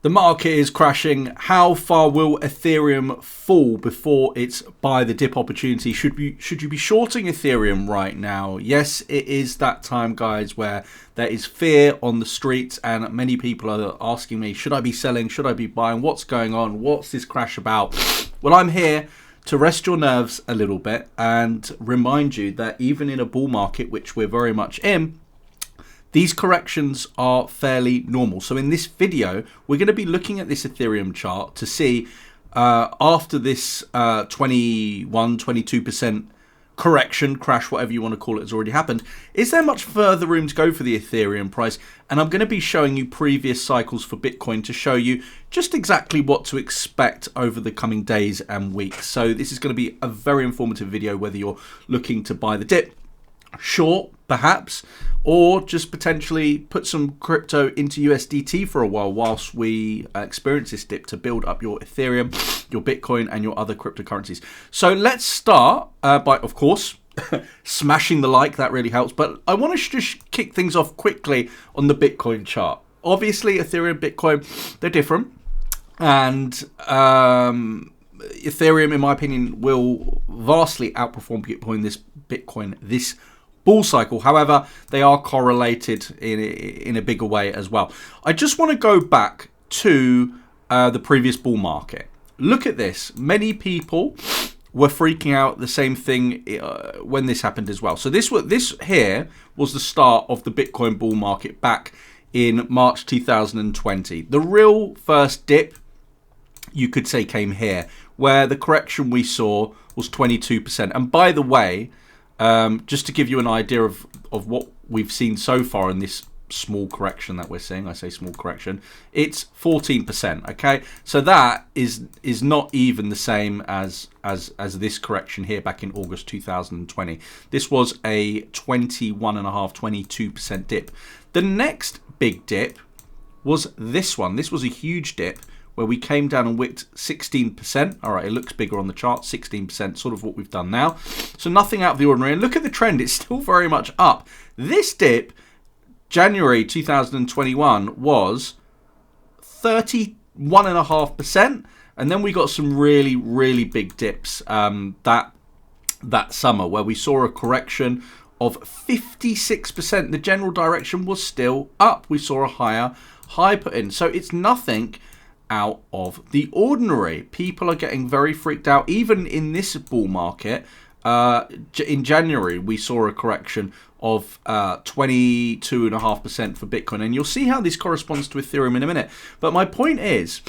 The market is crashing. How far will Ethereum fall before it's buy the dip opportunity? Should you be shorting Ethereum right now? Yes, it is that time, guys, where there is fear on the streets and many people are asking me, should I be selling? Should I be buying? What's going on? What's this crash about? Well, I'm here to rest your nerves a little bit and remind you that even in a bull market, which we're very much in, these corrections are fairly normal. So in this video, we're going to be looking at this Ethereum chart to see after this 22% correction, crash, whatever you want to call it, has already happened. Is there much further room to go for the Ethereum price? And I'm going to be showing you previous cycles for Bitcoin to show you just exactly what to expect over the coming days and weeks. So this is going to be a very informative video, whether you're looking to buy the dip, short perhaps, or just potentially put some crypto into USDT for a while whilst we experience this dip to build up your Ethereum, your Bitcoin and your other cryptocurrencies. So let's start by, of course, smashing the like. That really helps. But I want to just kick things off quickly on the Bitcoin chart. Obviously, Ethereum, Bitcoin, they're different. And Ethereum, in my opinion, will vastly outperform Bitcoin this bull cycle. However, they are correlated in a bigger way as well. I just want to go back to the previous bull market. Look at this. Many people were freaking out the same thing when this happened as well. So this here was the start of the Bitcoin bull market back in March 2020. The real first dip, you could say, came here, where the correction we saw was 22%. And by the way, just to give you an idea of what we've seen so far in this small correction that we're seeing, I say small correction, it's 14%. Okay, so that is not even the same as this correction here back in August 2020. This was a 22% dip. The next big dip was this one. This was a huge dip where we came down and wicked 16%. All right, it looks bigger on the chart, 16%, sort of what we've done now. So nothing out of the ordinary. And look at the trend, it's still very much up. This dip, January 2021, was 31.5%. And then we got some really, really big dips that summer where we saw a correction of 56%. The general direction was still up. We saw a higher high put in. So it's nothing out of the ordinary. People are getting very freaked out. Even in this bull market, in January, we saw a correction of 22.5% for Bitcoin. And you'll see how this corresponds to Ethereum in a minute. But my point is,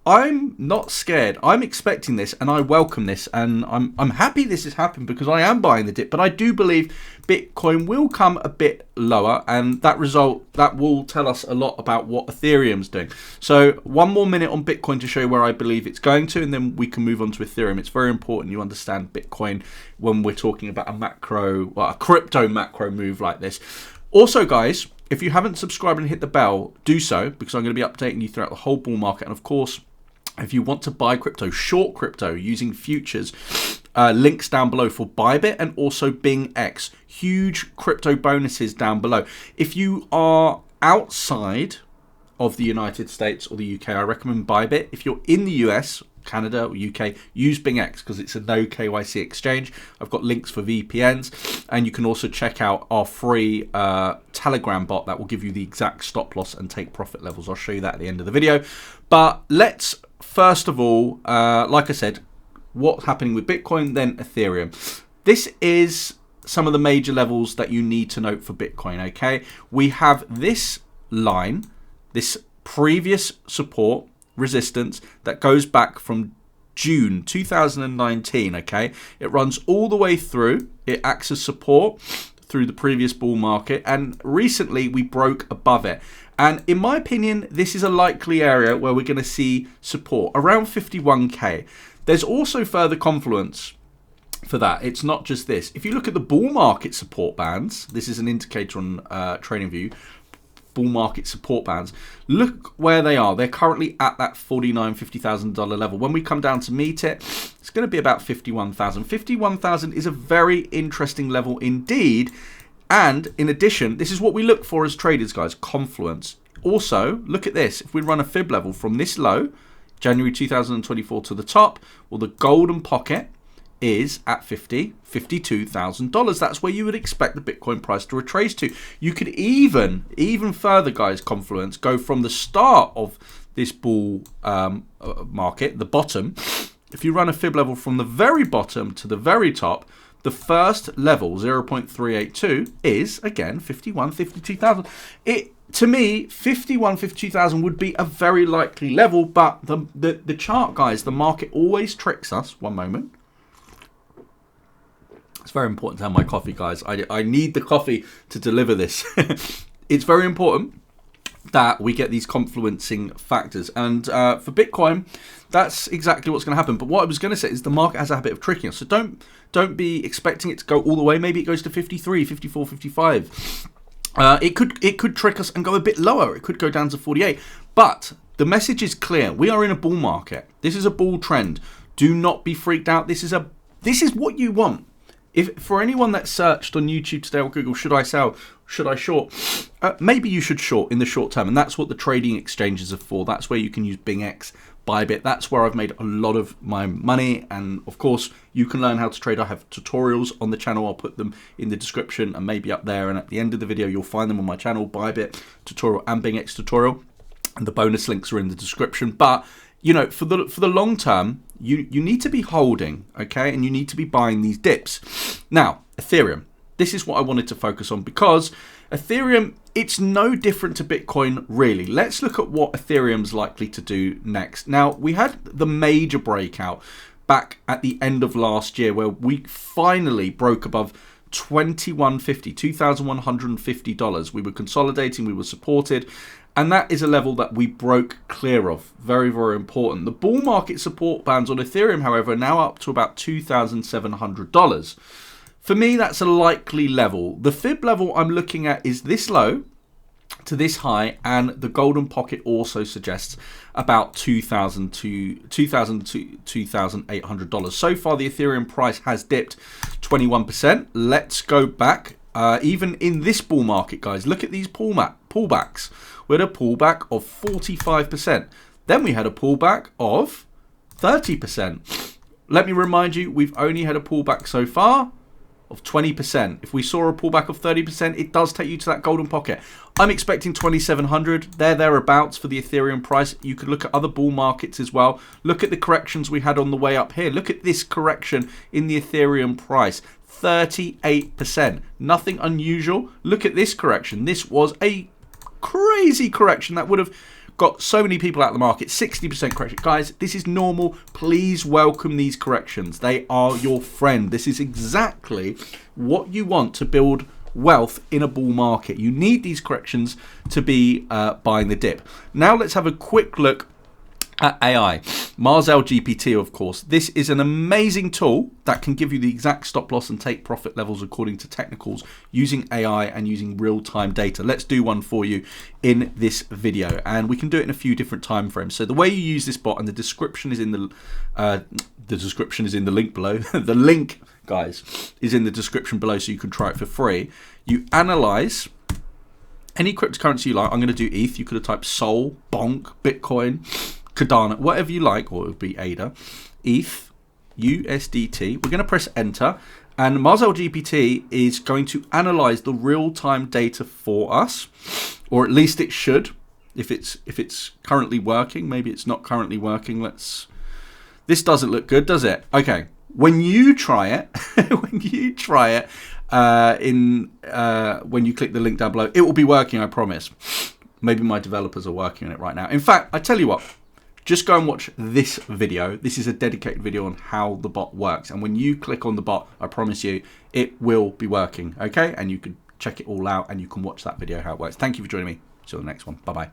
I'm not scared. I'm expecting this and I welcome this, and I'm happy this has happened because I am buying the dip. But I do believe Bitcoin will come a bit lower, and that will tell us a lot about what Ethereum's doing. So one more minute on Bitcoin to show you where I believe it's going to, and then we can move on to Ethereum. It's very important you understand Bitcoin when we're talking about a crypto macro move like this. Also, guys, if you haven't subscribed and hit the bell, do so, because I'm going to be updating you throughout the whole bull market. And of course, if you want to buy crypto, short crypto using futures, links down below for Bybit and also BingX. Huge crypto bonuses down below. If you are outside of the United States or the UK, I recommend Bybit. If you're in the US, Canada or UK, use BingX because it's a no KYC exchange. I've got links for VPNs, and you can also check out our free Telegram bot that will give you the exact stop loss and take profit levels. I'll show you that at the end of the video. But let's first of all, like I said, what's happening with Bitcoin, then Ethereum. This is some of the major levels that you need to note for Bitcoin, okay? We have this line, this previous support resistance that goes back from June 2019, okay? It runs all the way through. It acts as support through the previous bull market, and recently we broke above it. And in my opinion, this is a likely area where we're going to see support around 51k. There's also further confluence for that. It's not just this. If you look at the bull market support bands, this is an indicator on TradingView, bull market support bands, look where they are. They're currently at that $50,000 level. When we come down to meet it, it's going to be about 51,000. 51,000 is a very interesting level indeed. And in addition, this is what we look for as traders, guys, confluence. also, look at this. If we run a fib level from this low, January 2024 to the top, well, the golden pocket is at $52,000. That's where you would expect the Bitcoin price to retrace to. You could even further, guys, Confluence, go from the start of this bull market, the bottom. If you run a fib level from the very bottom to the very top, the first level, 0.382, is, again, 52,000. To me, 52,000 would be a very likely level, but the chart, guys, the market always tricks us. One moment. It's very important to have my coffee, guys. I need the coffee to deliver this. It's very important that we get these confluencing factors. And for Bitcoin, that's exactly what's going to happen. But what I was going to say is the market has a habit of tricking us. So don't be expecting it to go all the way. Maybe it goes to 53, 54, 55. It could trick us and go a bit lower. It could go down to 48. But the message is clear. We are in a bull market. This is a bull trend. Do not be freaked out. This is what you want. If for anyone that searched on YouTube today or Google, should I sell, should I short? Maybe you should short in the short term, and that's what the trading exchanges are for. That's where you can use BingX, Bybit. That's where I've made a lot of my money, and of course, you can learn how to trade. I have tutorials on the channel. I'll put them in the description and maybe up there, and at the end of the video, you'll find them on my channel, Bybit tutorial and BingX tutorial, and the bonus links are in the description. But you know, for the long term, you need to be holding, okay, and you need to be buying these dips. Now, Ethereum. This is what I wanted to focus on because Ethereum, it's no different to Bitcoin, really. Let's look at what Ethereum's likely to do next. Now, we had the major breakout back at the end of last year where we finally broke above $2,150. We were consolidating, we were supported, and that is a level that we broke clear of. Very, very important. The bull market support bands on Ethereum, however, are now up to about $2,700. For me, that's a likely level. The fib level I'm looking at is this low to this high, and the golden pocket also suggests about $2,000 to $2,800. So far, the Ethereum price has dipped 21%. Let's go back. Even in this bull market, guys, look at these pullbacks. We had a pullback of 45%. Then we had a pullback of 30%. Let me remind you, we've only had a pullback so far of 20%. If we saw a pullback of 30%, it does take you to that golden pocket. I'm expecting 2,700. Thereabouts for the Ethereum price. You could look at other bull markets as well. Look at the corrections we had on the way up here. Look at this correction in the Ethereum price. 38%. Nothing unusual. Look at this correction. This was a crazy correction that would have got so many people out of the market. 60% correction. Guys, this is normal. Please welcome these corrections. They are your friend. This is exactly what you want to build wealth in a bull market. You need these corrections to be buying the dip. Now let's have a quick look at AI. Marzell-GPT, of course. This is an amazing tool that can give you the exact stop loss and take profit levels according to technicals using AI and using real-time data. Let's do one for you in this video, and we can do it in a few different time frames. So the way you use this bot, and the description is in the link below. The link, guys, is in the description below, so you can try it for free. You analyze any cryptocurrency you like. I'm going to do ETH. You could have typed Sol, Bonk, Bitcoin, Cardano, whatever you like, or it would be ADA, ETH, USDT. We're going to press enter, and Marzell-GPT is going to analyze the real-time data for us, or at least it should. If it's currently working, maybe it's not currently working. This doesn't look good, does it? Okay, when you try it, when you click the link down below, it will be working. I promise. Maybe my developers are working on it right now. In fact, I tell you what. Just go and watch this video. This is a dedicated video on how the bot works. And when you click on the bot, I promise you, it will be working, okay? And you can check it all out and you can watch that video, how it works. Thank you for joining me. See you on the next one. Bye-bye.